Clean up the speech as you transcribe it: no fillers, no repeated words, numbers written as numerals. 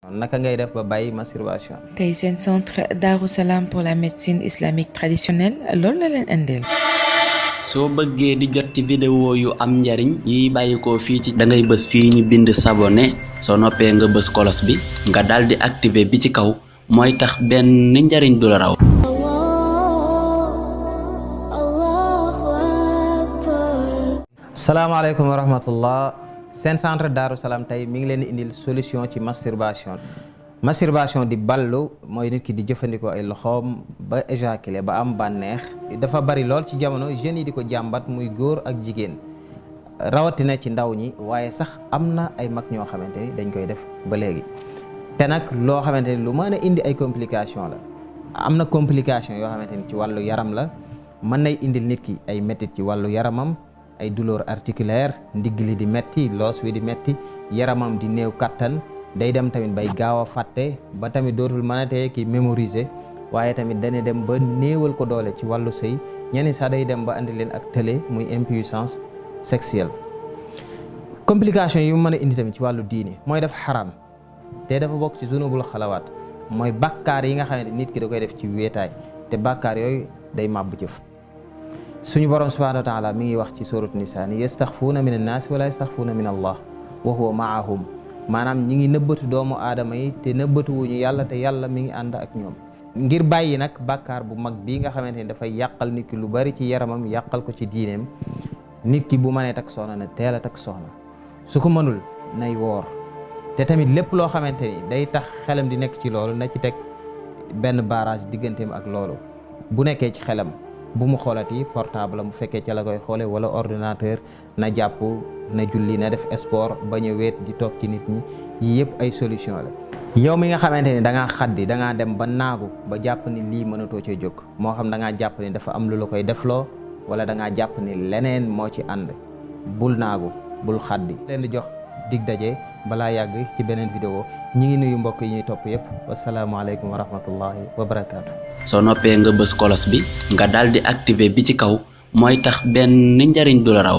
naka ngay def ba bàyyi masturbation. tey seen centre Darou Salam pour la médecine islamique traditionnelle loolu la leen indil. soo bëggee di jot ci vidéo yu am njariñ yi bàyyikoo fii ci da ngay bës fii ñu bind s'abonner soo noppee nga bës kolos bi nga daldi activer bi ci kaw mooy tax benn njariñ du la raw. salaamaaleykum wa rahmatullah seen centre Darou Salam tey mi ngi leen di indil solution ci masturbation di ballu mooy nit ki di jëfandikoo ay loxoom ba éjaculer ba am bànneex dafa bari lool ci jamono jeunes yi di ko jàmbat muy góor ak jigéen rawatina ci ndaw ñi waaye sax am na ay mag ñoo xamante ni dañ koy def ba léegi te nag loo xamante ni lu mën a indi ay complication la am na complication yoo xamante ni ci wàllu yaram la mën nay indil nit ki ay métit ci wàllu yaramam ay douleur articulaire ndigg li di metti loos wi di metti yaramam di néew kattan day dem tamit bay gaaw a fàtte ba tamit dootul mën a tee ki mémoriser waaye tamit dana dem ba néewal ko doole ci wàllu sëy ñenn sax day dem ba andi leen ak tële muy impuissance sexuelle. complication yi mu mën a indi tamit ci wàllu diine mooy def xaram te dafa bokk ci zunubul xalawaat mooy bàkkaar yi nga xam ne nit ki da koy def ci wéetaay te bàkkaar yooyu day màbb jëf. suñu borom subhanahu wa taala mi ngi wax ci surat nisaa ni yastaxfuuna min annaasi wala yastaxfuuna min allah wa huwa maahum maanaam ñi ngi nëbbatu doomu aadama yi te nëbbatu wuñu yàlla te yàlla mi ngi ànd ak ñoom ngir bàyyi nag bàkkaar bu mag bii nga xamante ni dafay yàqal nit ki lu bari ci yaramam yàqal ko ci diineem nit ki bu mënee takk soxna na teel a takk soxna su ko mënul nay woor te tamit lépp loo xamante ni day tax xelam di nekk ci loolu na ci teg benn barrage digganteem ak loolu bu nekkee ci xelam bu mu xoolati portable mu fekkee ca la koy xoole wala ordinateur na jàpp na julli na def sport bañ a wéet di toog ci nit ñi yii yëpp ay solution la. yow mi nga xamante ni da ngaa xaddi da ngaa dem ba naagu ba jàpp ni lii mënatoo cee jóg moo xam da ngaa jàpp ni dafa am lu la koy defloo wala da ngaa jàpp ni leneen moo ci ànd bul naagu bul xaddi. leen di jox dig daje balaa yàgg ci beneen vidéo ñi ngi nuyu mbokk yi ñuy topp yëpp wasalaamaaleykum wa rahmatullahi wa barakaatu. soo noppee nga bës kolos bi nga daldi activer bi ci kaw mooy tax benn njariñ du la raw.